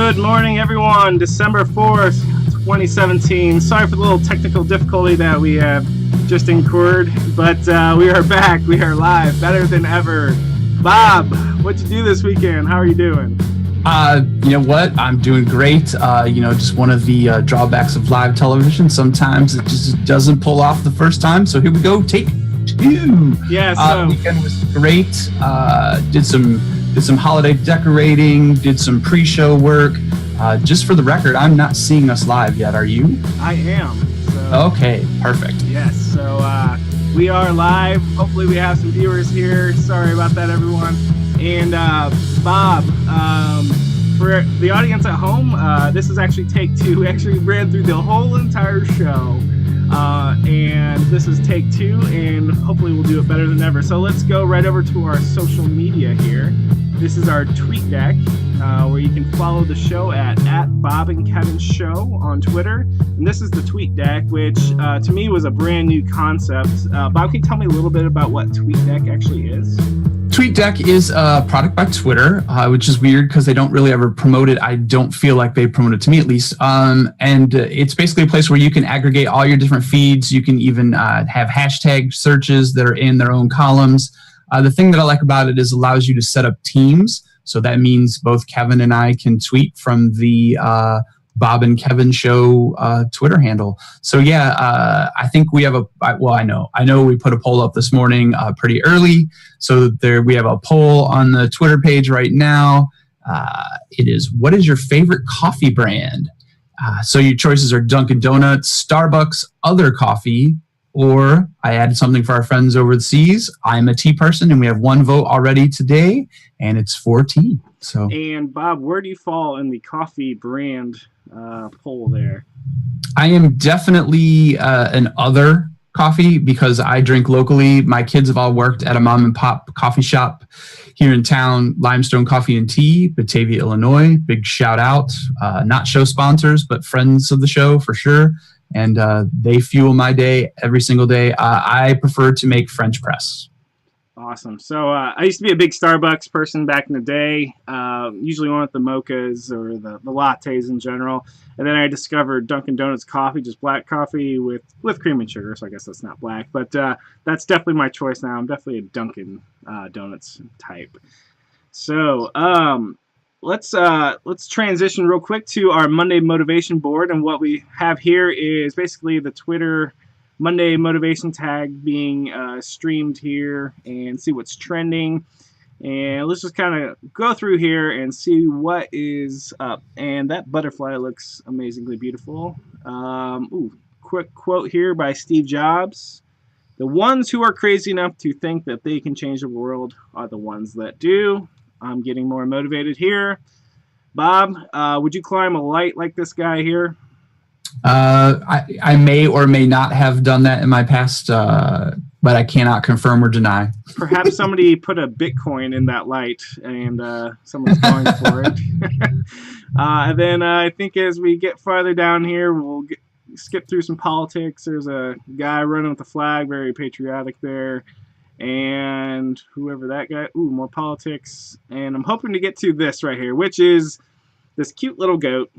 Good morning, everyone. December 4th, 2017. Sorry for the little technical difficulty that we have just incurred, but we are back. We are live, better than ever. Bob, what'd you do this weekend? How are you doing? You know what? I'm doing great. Just one of the drawbacks of live television. Sometimes it just doesn't pull off the first time. So here we go. Take two. Yeah. The weekend was great. Did some holiday decorating. Did some pre-show work. Just for the record, I'm not seeing us live yet. Are you? I am. So, okay. Perfect. Yes. So we are live. Hopefully, we have some viewers here. Sorry about that, everyone. And Bob, for the audience at home, this is actually take two. We actually ran through the whole entire show, and this is take two, and hopefully we'll do it better than ever. So let's go right over to our social media here. This is our tweet deck, where you can follow the show at Bob and Kevin Show on Twitter. And this is the tweet deck, which to me was a brand new concept. Bob, can you tell me a little bit about what TweetDeck actually is? TweetDeck is a product by Twitter, which is weird because they don't really ever promote it. I don't feel like they promote it to me, at least. And it's basically a place where you can aggregate all your different feeds. You can even have hashtag searches that are in their own columns. The thing that I like about it is it allows you to set up teams. So that means both Kevin and I can tweet from the Bob and Kevin Show Twitter handle. So yeah, I think we have I know we put a poll up this morning pretty early. So there we have a poll on the Twitter page right now. It is, what is your favorite coffee brand? So your choices are Dunkin' Donuts, Starbucks, other coffee, or I added something for our friends overseas. I'm a tea person, and we have one vote already today, and it's for tea. So. And Bob, where do you fall in the coffee brand poll there? I am definitely an other coffee because I drink locally. My kids have all worked at a mom and pop coffee shop here in town, Limestone Coffee and Tea, Batavia, Illinois. Big shout out. Not show sponsors, but friends of the show for sure. And they fuel my day every single day. I prefer to make French press. Awesome. So I used to be a big Starbucks person back in the day. Usually wanted the mochas or the lattes in general. And then I discovered Dunkin' Donuts coffee, just black coffee with cream and sugar. So I guess that's not black. But that's definitely my choice now. I'm definitely a Dunkin' Donuts type. So let's transition real quick to our Monday motivation board. And what we have here is basically the Twitter Monday motivation tag being streamed here, and see what's trending. And let's just kind of go through here and see what is up. And that butterfly looks amazingly beautiful. Quick quote here by Steve Jobs. The ones who are crazy enough to think that they can change the world are the ones that do. I'm getting more motivated here. Bob, would you climb a light like this guy here? I may or may not have done that in my past, but I cannot confirm or deny. Perhaps somebody put a Bitcoin in that light and someone's going for it. And then I think as we get farther down here, we'll skip through some politics. There's a guy running with the flag, very patriotic there. And whoever that guy, more politics. And I'm hoping to get to this right here, which is this cute little goat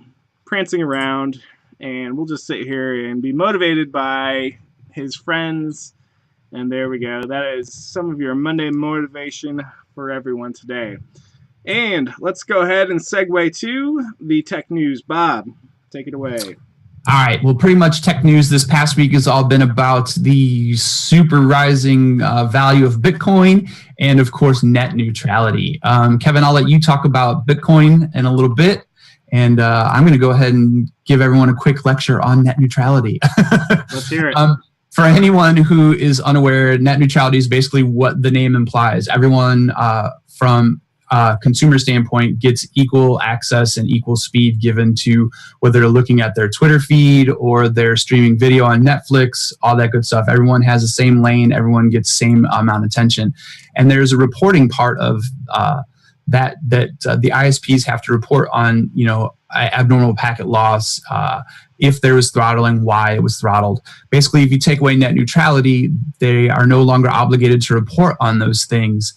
prancing around. And we'll just sit here and be motivated by his friends. And there we go. That is some of your Monday motivation for everyone today. And let's go ahead and segue to the tech news. Bob, take it away. All right. Well, pretty much tech news this past week has all been about the super rising value of Bitcoin and, of course, net neutrality. Kevin, I'll let you talk about Bitcoin in a little bit. And I'm going to go ahead and give everyone a quick lecture on net neutrality. Let's hear it. For anyone who is unaware, net neutrality is basically what the name implies. Everyone from a consumer standpoint gets equal access and equal speed given to whether they're looking at their Twitter feed or they're streaming video on Netflix, all that good stuff. Everyone has the same lane. Everyone gets the same amount of attention. And there's a reporting part of that the ISPs have to report on, abnormal packet loss, if there was throttling, why it was throttled. Basically, if you take away net neutrality, they are no longer obligated to report on those things.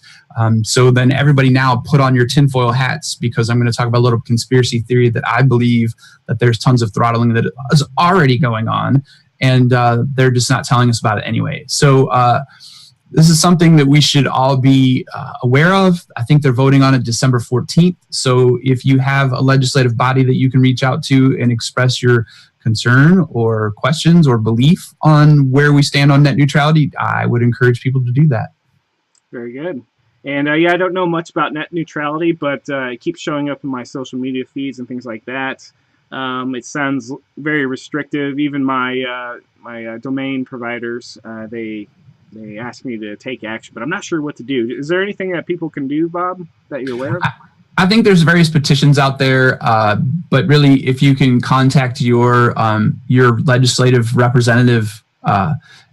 So then everybody now put on your tinfoil hats, because I'm going to talk about a little conspiracy theory that I believe that there's tons of throttling that is already going on, and they're just not telling us about it anyway. So this is something that we should all be aware of. I think they're voting on it December 14th. So if you have a legislative body that you can reach out to and express your concern or questions or belief on where we stand on net neutrality, I would encourage people to do that. Very good. And I don't know much about net neutrality, but it keeps showing up in my social media feeds and things like that. It sounds very restrictive. Even my domain providers, they asked me to take action, but I'm not sure what to do. Is there anything that people can do, Bob, that you're aware of? I think there's various petitions out there, but really, if you can contact your legislative representative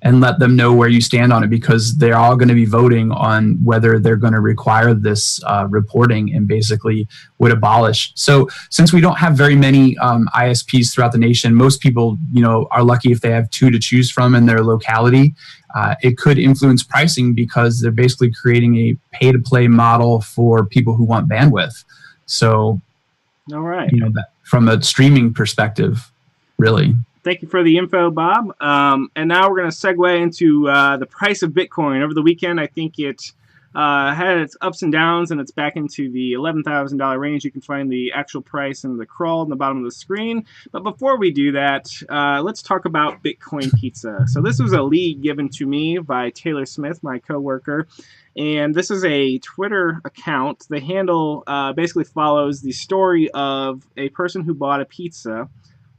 and let them know where you stand on it, because they're all going to be voting on whether they're going to require this reporting and basically would abolish. So since we don't have very many ISPs throughout the nation, most people, are lucky if they have 2 to choose from in their locality. It could influence pricing, because they're basically creating a pay-to-play model for people who want bandwidth. So, all right, that from a streaming perspective, really. Thank you for the info, Bob. And now we're going to segue into the price of Bitcoin. Over the weekend, I think it had its ups and downs, and it's back into the $11,000 range. You can find the actual price in the crawl in the bottom of the screen. But before we do that, let's talk about Bitcoin Pizza. So this was a lead given to me by Taylor Smith, my coworker. And this is a Twitter account. The handle basically follows the story of a person who bought a pizza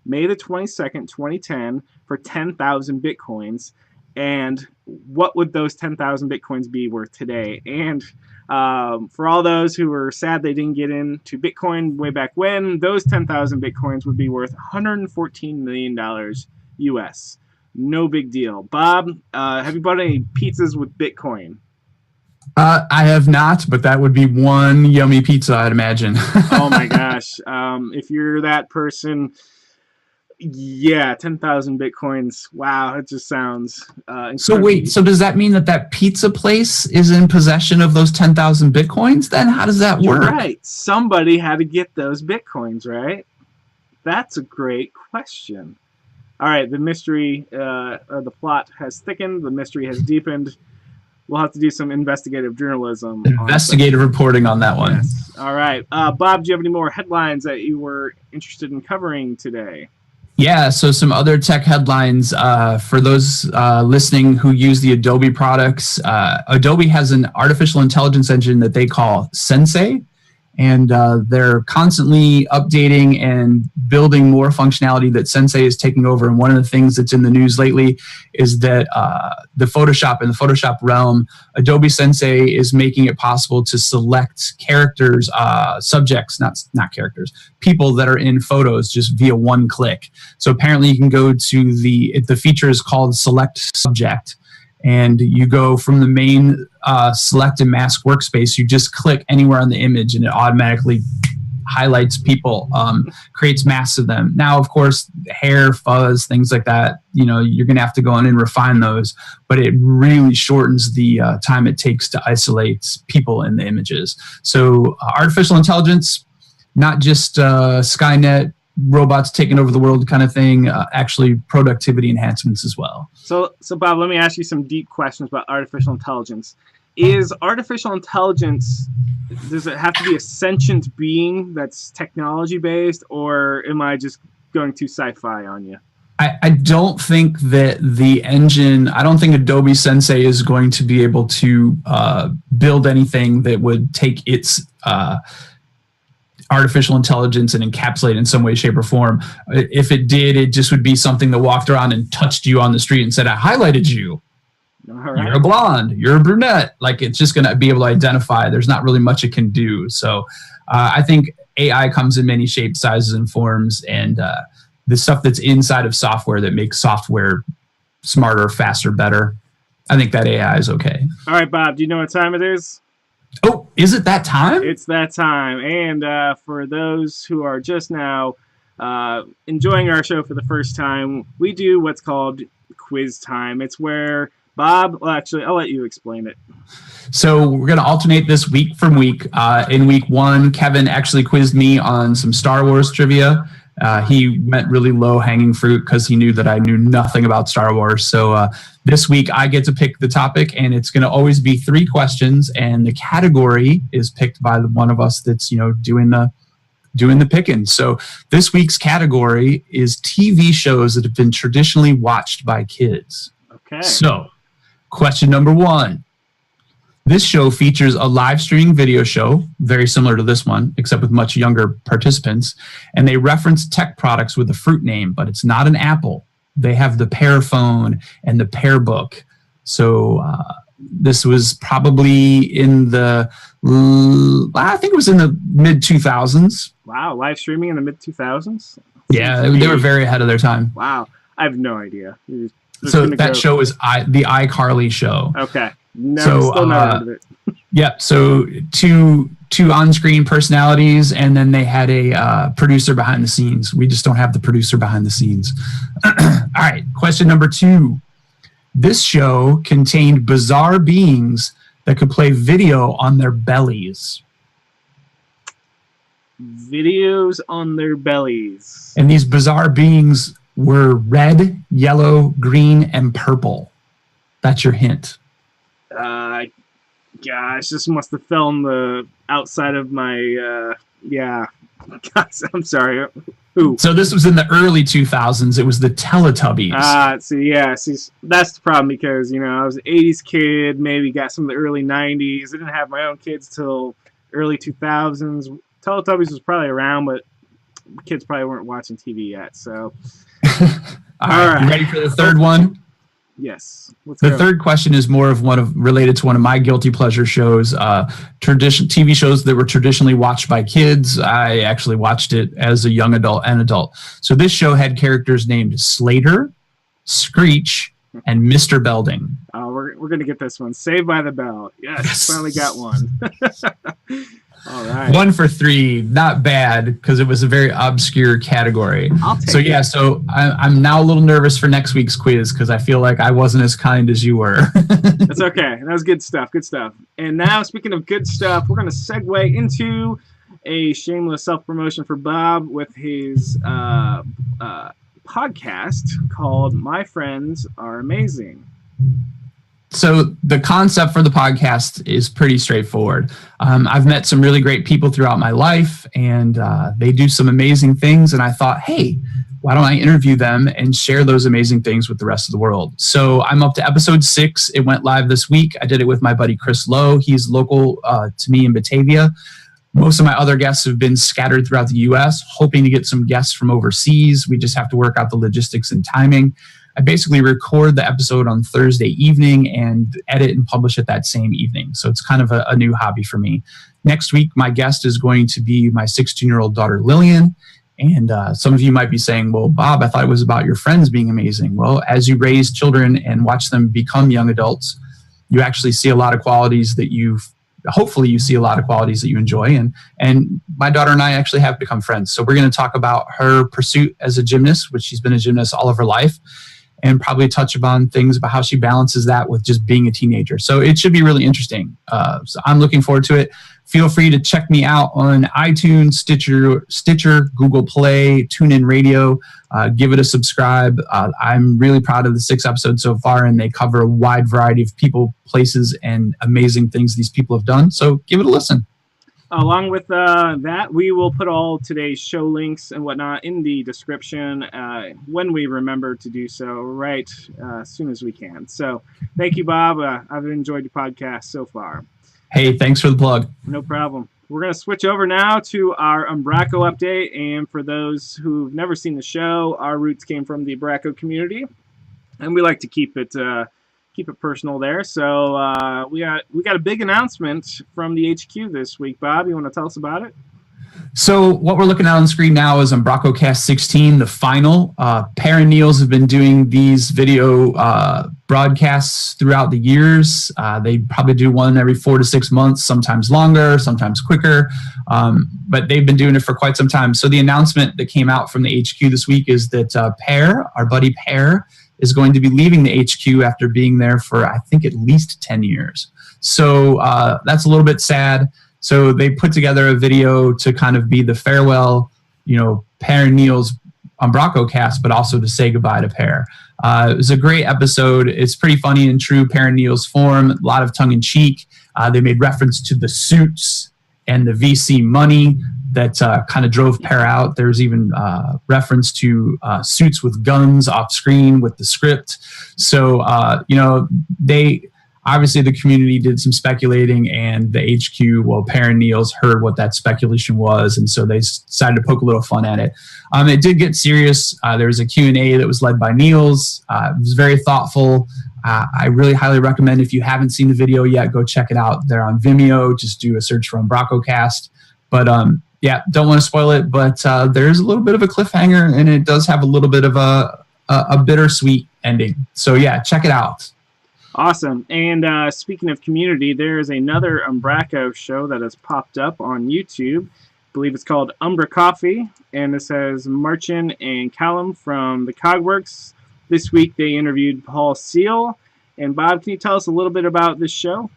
May the 22nd, 2010, for 10,000 Bitcoins. And what would those 10,000 Bitcoins be worth today? And for all those who were sad they didn't get into Bitcoin way back when, those 10,000 Bitcoins would be worth $114 million US. No big deal. Bob, have you bought any pizzas with Bitcoin? I have not, but that would be one yummy pizza, I'd imagine. Oh my gosh. If you're that person, yeah, 10,000 Bitcoins. Wow, it just sounds incredible. So wait, so does that mean that pizza place is in possession of those 10,000 Bitcoins? Then how does that work? You're right. Somebody had to get those Bitcoins, right? That's a great question. All right, the mystery, the plot has thickened. The mystery has deepened. We'll have to do some investigative journalism. Investigative reporting on that one. Yes. All right. Bob, do you have any more headlines that you were interested in covering today? Yeah, so some other tech headlines for those listening who use the Adobe products. Adobe has an artificial intelligence engine that they call Sensei, and they're constantly updating and building more functionality that Sensei is taking over. And one of the things that's in the news lately is that in the Photoshop realm, Adobe Sensei is making it possible to select characters, subjects, not characters, people that are in photos just via one click. So apparently you can go to the feature is called Select Subject, and you go from the main select and mask workspace. You just click anywhere on the image and it automatically highlights people, creates masks of them. Now, of course, hair, fuzz, things like that, you're going to have to go in and refine those, but it really shortens the time it takes to isolate people in the images. So artificial intelligence, not just Skynet, robots taking over the world kind of thing, actually productivity enhancements as well. So Bob, let me ask you some deep questions about artificial intelligence. Is artificial intelligence, does it have to be a sentient being that's technology based, or am I just going too sci-fi on you? I don't think that I don't think Adobe Sensei is going to be able to build anything that would take its artificial intelligence and encapsulate it in some way, shape, or form. If it did, it just would be something that walked around and touched you on the street and said, I highlighted you. All right. You're a blonde. You're a brunette. Like, it's just going to be able to identify. There's not really much it can do. So I think AI comes in many shapes, sizes, and forms. And the stuff that's inside of software that makes software smarter, faster, better, I think that AI is okay. All right, Bob, do you know what time it is? Oh, is it that time? It's that time. And for those who are just now enjoying our show for the first time, we do what's called quiz time. It's where Bob, well, actually, I'll let you explain it. So we're going to alternate this week from week. In week one, Kevin actually quizzed me on some Star Wars trivia. He went really low hanging fruit because he knew that I knew nothing about Star Wars. So this week I get to pick the topic, and it's going to always be 3 questions, and the category is picked by the one of us that's doing the picking. So this week's category is TV shows that have been traditionally watched by kids. Okay. So question number 1. This show features a live streaming video show, very similar to this one, except with much younger participants. And they reference tech products with a fruit name, but it's not an apple. They have the Pear phone and the Pear book. So this was probably in the, I think it was in the mid-2000s. Wow, live streaming in the mid-2000s? Yeah, they were very ahead of their time. Wow, I have no idea. So that show is the iCarly show. Okay. Still never heard of it. Yeah, so two on-screen personalities, and then they had a producer behind the scenes. We just don't have the producer behind the scenes. All right, question number 2. This show contained bizarre beings that could play video on their bellies. Videos on their bellies. And these bizarre beings were red, yellow, green, and purple. That's your hint. Gosh, this must have fell on the outside of my, yeah. Gosh, I'm sorry. Who? So this was in the early 2000s. It was the Teletubbies. See, that's the problem because, I was an 80s kid, maybe got some of the early 90s. I didn't have my own kids till early 2000s. Teletubbies was probably around, but kids probably weren't watching TV yet, so. All right. You ready for the third one? Yes. The third question is more of related to one of my guilty pleasure shows, TV shows that were traditionally watched by kids. I actually watched it as a young adult and adult. So this show had characters named Slater, Screech, and Mr. Belding. We're going to get this one. Saved by the Bell. Yes. Finally got one. All right. 1 for 3, not bad, because it was a very obscure category. I'll take it. So I'm now a little nervous for next week's quiz because I feel like I wasn't as kind as you were. That's okay. That was good stuff. Good stuff. And now, speaking of good stuff, we're going to segue into a shameless self-promotion for Bob with his podcast called My Friends Are Amazing. So the concept for the podcast is pretty straightforward. I've met some really great people throughout my life, and they do some amazing things. And I thought, hey, why don't I interview them and share those amazing things with the rest of the world? So I'm up to episode 6. It went live this week. I did it with my buddy Chris Lowe. He's local to me in Batavia. Most of my other guests have been scattered throughout the U.S., hoping to get some guests from overseas. We just have to work out the logistics and timing. I basically record the episode on Thursday evening and edit and publish it that same evening. So it's kind of a new hobby for me. Next week, my guest is going to be my 16-year-old daughter, Lillian. And some of you might be saying, well, Bob, I thought it was about your friends being amazing. Well, as you raise children and watch them become young adults, you actually see a lot of qualities that hopefully you see a lot of qualities that you enjoy. And my daughter and I actually have become friends. So we're going to talk about her pursuit as a gymnast, which she's been a gymnast all of her life, and probably touch upon things about how she balances that with just being a teenager. So it should be really interesting. So I'm looking forward to it. Feel free to check me out on iTunes, Stitcher, Google Play, TuneIn Radio. Give it a subscribe. I'm really proud of the 6 episodes so far, and they cover a wide variety of people, places, and amazing things these people have done. So give it a listen. Along with that, we will put all today's show links and whatnot in the description when we remember to do so, right as soon as we can. So thank you, Bob. I've enjoyed your podcast so far. Hey, thanks for the plug. No problem. We're going to switch over now to our Umbraco update. And for those who've never seen the show, our roots came from the Umbraco community, and we like to keep it personal there. So we got a big announcement from the HQ this week. Bob, you want to tell us about it? So what we're looking at on the screen now is Umbraco Cast 16, the final. Per and Niels have been doing these video broadcasts throughout the years. They probably do one every 4 to 6 months, sometimes longer, sometimes quicker. But they've been doing it for quite some time. So the announcement that came out from the HQ this week is that Per, our buddy Per, is going to be leaving the HQ after being there for, I think, at least 10 years. So that's a little bit sad. So they put together a video to kind of be the farewell, Per and Niels Umbraco cast, but also to say goodbye to Per. It was a great episode. It's pretty funny in true Per and Niels form, a lot of tongue in cheek. They made reference to the suits and the VC money that kind of drove Per out. There's even reference to suits with guns off screen with the script. So, obviously, the community did some speculating, and the HQ, Per and Niels heard what that speculation was, and so they decided to poke a little fun at it. It did get serious. There was a Q&A that was led by Niels. It was very thoughtful. I really highly recommend, if you haven't seen the video yet, go check it out. They're on Vimeo. Just do a search for Umbraco Cast. But don't want to spoil it, but there's a little bit of a cliffhanger, and it does have a little bit of a bittersweet ending. So yeah, check it out. Awesome. And speaking of community, there is another Umbraco show that has popped up on YouTube. I believe it's called Umbraco Coffee, and this has Marcin and Callum from the Cogworks. This week they interviewed Paul Seal. And Bob, can you tell us a little bit about this show?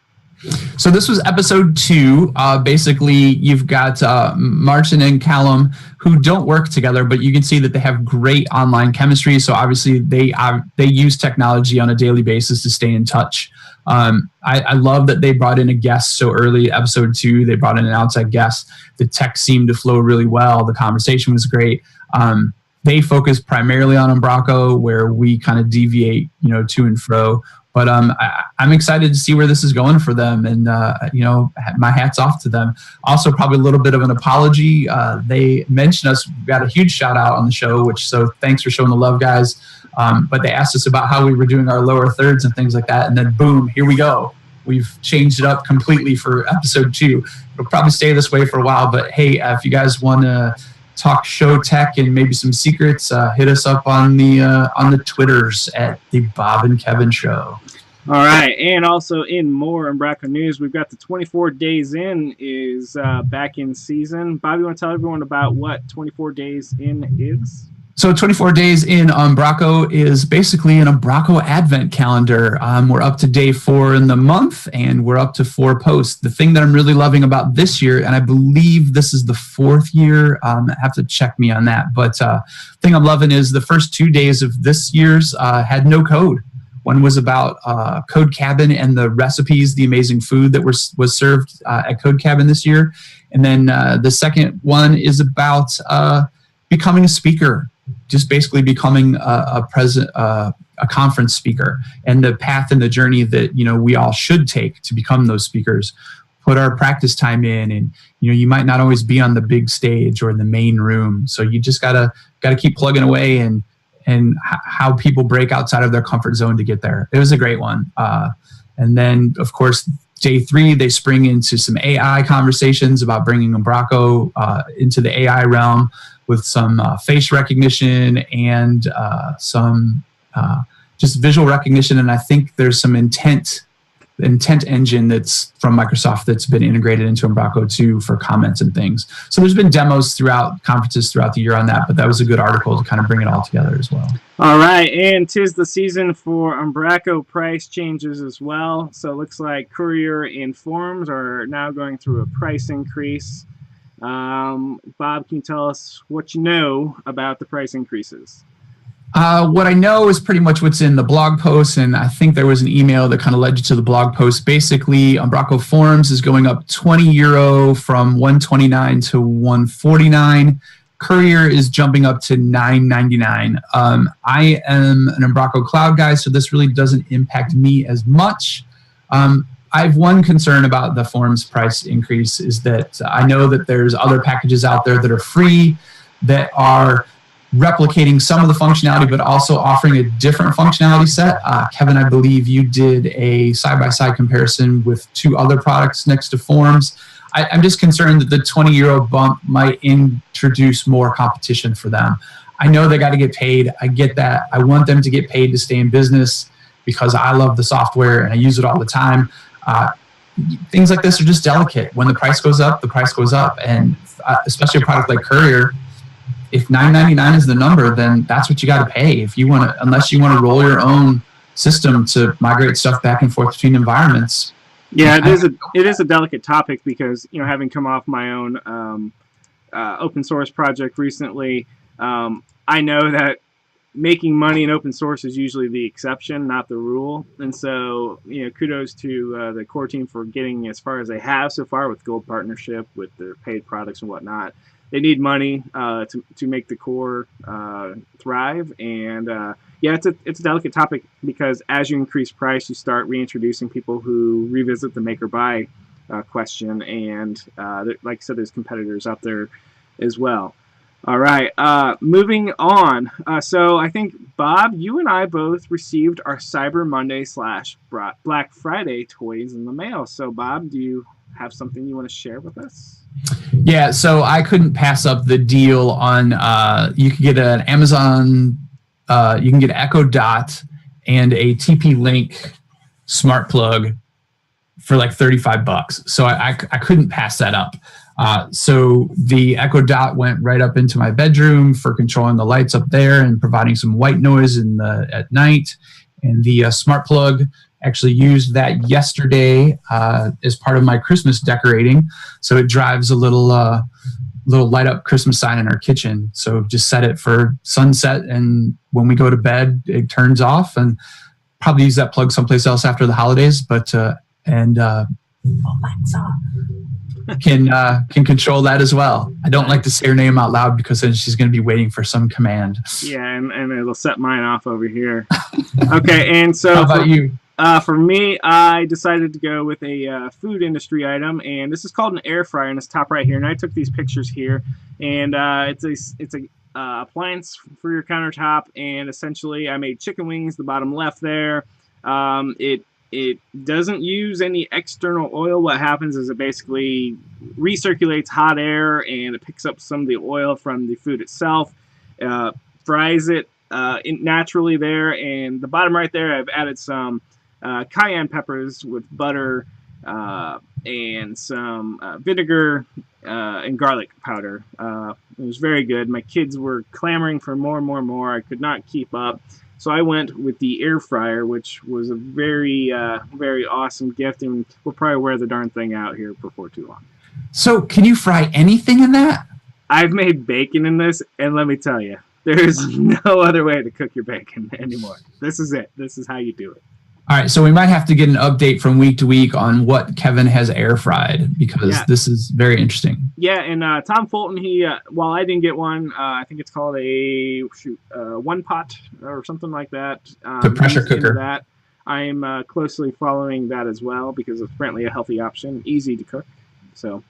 So this was episode 2. Basically, you've got Marcin and Callum, who don't work together, but you can see that they have great online chemistry. So obviously, they use technology on a daily basis to stay in touch. I love that they brought in a guest so early. Episode 2, they brought in an outside guest. The text seemed to flow really well. The conversation was great. They focus primarily on Umbraco, where we kind of deviate, to and fro. But I'm excited to see where this is going for them, and my hat's off to them. Also, probably a little bit of an apology. They mentioned us, we got a huge shout out on the show, so thanks for showing the love, guys. But they asked us about how we were doing our lower thirds and things like that, and then boom, here we go. We've changed it up completely for episode 2. It'll probably stay this way for a while, but hey, if you guys want to talk show tech and maybe some secrets, hit us up on the Twitters at the Bob and Kevin Show. All right, and also in more Umbraco news, we've got the 24 Days In is back in season. Bob, you want to tell everyone about what 24 Days In is? So 24 Days in Umbraco is basically an Umbraco advent calendar. We're up to day 4 in the month, and we're up to 4 posts. The thing that I'm really loving about this year, and I believe this is the 4th year, have to check me on that, but the thing I'm loving is the first 2 days of this year's had no code. One was about Code Cabin and the recipes, the amazing food that was served at Code Cabin this year. And then the second one is about becoming a speaker, just basically becoming a conference speaker, and the path and the journey that we all should take to become those speakers. Put our practice time in, and you might not always be on the big stage or in the main room, so you just gotta keep plugging away and how people break outside of their comfort zone to get there. It was a great one. And then, of course, day 3, they spring into some AI conversations about bringing Umbraco into the AI realm with some face recognition and some just visual recognition. And I think there's some intent engine that's from Microsoft that's been integrated into Umbraco too for comments and things. So there's been demos throughout conferences throughout the year on that, but that was a good article to kind of bring it all together as well. All right, and 'tis the season for Umbraco price changes as well. So it looks like Courier and Forums are now going through a price increase. Bob, can you tell us what you know about the price increases? What I know is pretty much what's in the blog post, and I think there was an email that kind of led you to the blog post. Basically, Umbraco Forums is going up €20 from $129 to $149. Courier is jumping up to $9.99. I am an Umbraco Cloud guy, so this really doesn't impact me as much. I have one concern about the Forums price increase is that I know that there's other packages out there that are free that are replicating some of the functionality, but also offering a different functionality set. Kevin, I believe you did a side-by-side comparison with 2 other products next to Forms. I'm just concerned that the 20-euro bump might introduce more competition for them. I know they got to get paid. I get that. I want them to get paid to stay in business because I love the software and I use it all the time. Things like this are just delicate. When the price goes up, the price goes up. And especially a product like Courier, if $9.99 is the number, then that's what you got to pay. If you want to, unless you want to roll your own system to migrate stuff back and forth between environments. Yeah, it is a delicate topic because, you know, having come off my own open source project recently, I know that making money in open source is usually the exception, not the rule. And so, you know, kudos to the core team for getting as far as they have so far with Gold Partnership, with their paid products and whatnot. They need money to make the core thrive. And yeah, it's a delicate topic because as you increase price, you start reintroducing people who revisit the make or buy question. And like I said, there's competitors out there as well. All right, moving on. So I think, Bob, you and I both received our Cyber Monday / Black Friday toys in the mail. So, Bob, do you have something you want to share with us? Yeah, so I couldn't pass up the deal on, you could get an Amazon, you can get Echo Dot and a TP-Link smart plug for like $35. So I couldn't pass that up. So the Echo Dot went right up into my bedroom for controlling the lights up there and providing some white noise at night. And the smart plug, actually used that yesterday as part of my Christmas decorating. So it drives a little light up Christmas sign in our kitchen. So just set it for sunset, and when we go to bed, it turns off. And probably use that plug someplace else after the holidays. But Alexa can control that as well. I don't like to say her name out loud because then she's going to be waiting for some command. Yeah, and it'll set mine off over here. Okay, and so how about you? For me, I decided to go with a food industry item, and this is called an air fryer, and it's top right here. And I took these pictures here, and it's a appliance for your countertop, and essentially I made chicken wings, the bottom left there. It doesn't use any external oil. What happens is it basically recirculates hot air, and it picks up some of the oil from the food itself, fries it naturally there, and the bottom right there I've added some cayenne peppers with butter and some vinegar and garlic powder. It was very good. My kids were clamoring for more and more and more. I could not keep up. So I went with the air fryer, which was a very, very awesome gift, and we'll probably wear the darn thing out here before too long. So can you fry anything in that? I've made bacon in this, and let me tell you, there's no other way to cook your bacon anymore. This is it. This is how you do it. All right, so we might have to get an update from week to week on what Kevin has air fried, because this is very interesting. Yeah, and Tom Fulton, he while I didn't get one, I think it's called a one pot or something like that. The pressure cooker. That I'm closely following that as well because it's apparently a healthy option, easy to cook. So,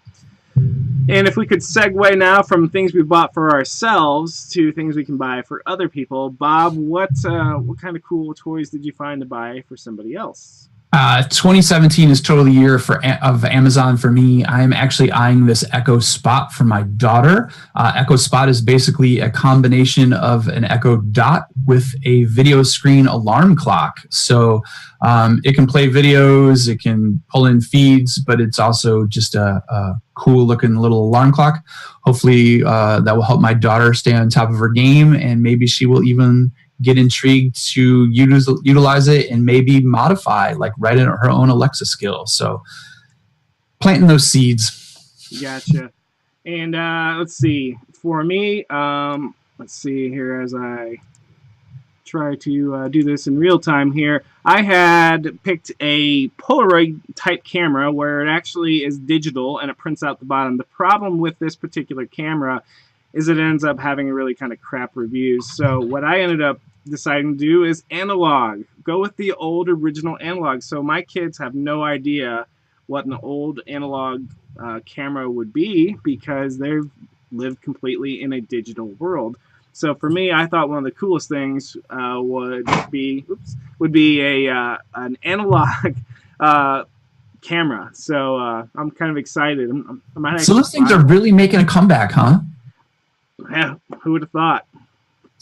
and if we could segue now from things we bought for ourselves to things we can buy for other people, Bob, what kind of cool toys did you find to buy for somebody else? 2017 is totally the year of Amazon for me. I'm actually eyeing this Echo Spot for my daughter. Echo Spot is basically a combination of an Echo Dot with a video screen alarm clock. So it can play videos, it can pull in feeds, but it's also just a cool looking little alarm clock. Hopefully that will help my daughter stay on top of her game, and maybe she will even get intrigued to utilize it and maybe modify, like write in her own Alexa skill. So planting those seeds. Gotcha. And let's see. For me, let's see here as I try to do this in real time here. I had picked a Polaroid type camera where it actually is digital and it prints out the bottom. The problem with this particular camera is it ends up having a really kind of crap reviews. So what I ended up deciding to do is analog. Go with the old original analog. So my kids have no idea what an old analog camera would be because they've lived completely in a digital world. So for me, I thought one of the coolest things would be a an analog camera. So I'm kind of excited. I might So those things are really making a comeback, huh? Yeah, who would have thought?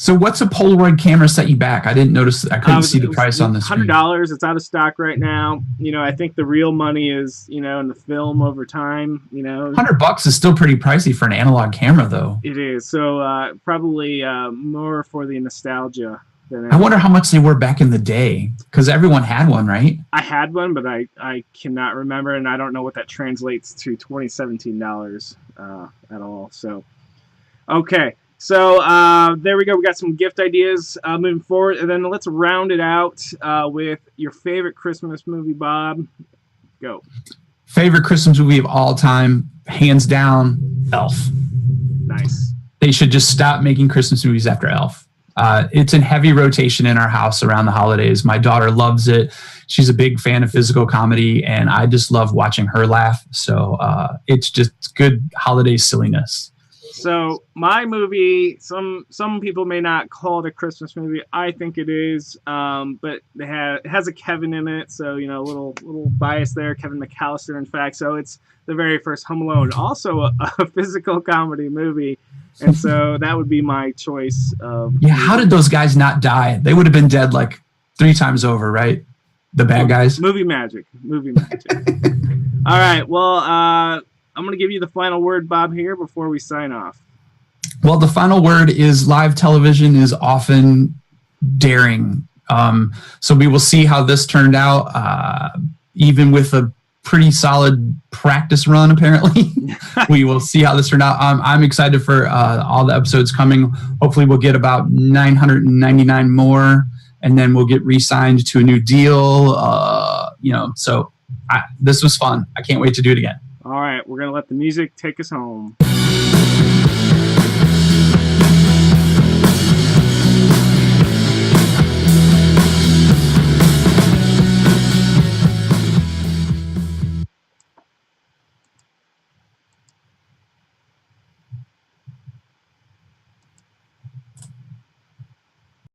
So what's a Polaroid camera set you back? I didn't notice. I couldn't see the price on the screen. $100. It's out of stock right now. I think the real money is, in the film over time. $100 is still pretty pricey for an analog camera, though. It is. So probably more for the nostalgia than. I wonder how much they were back in the day, because everyone had one, right? I had one, but I cannot remember, and I don't know what that translates to $2017 at all. So, okay. So there we go. We got some gift ideas moving forward, and then let's round it out with your favorite Christmas movie, Bob. Go. Favorite Christmas movie of all time, hands down, Elf. Nice. They should just stop making Christmas movies after Elf. It's in heavy rotation in our house around the holidays. My daughter loves it. She's a big fan of physical comedy, and I just love watching her laugh. So it's just good holiday silliness. So my movie, some people may not call it a Christmas movie. I think it is, but it has a Kevin in it, so a little bias there. Kevin McAllister, in fact. So it's the very first Home Alone, also a physical comedy movie, and so that would be my choice. Yeah, how did those guys not die? They would have been dead like 3 times over, right? The bad guys. Movie magic. All right. Well. I'm going to give you the final word, Bob, here before we sign off. Well, the final word is live television is often daring. So we will see how this turned out, even with a pretty solid practice run, apparently. We will see how this turned out. I'm excited for all the episodes coming. Hopefully we'll get about 999 more, and then we'll get re-signed to a new deal. So this was fun. I can't wait to do it again. All right, we're going to let the music take us home.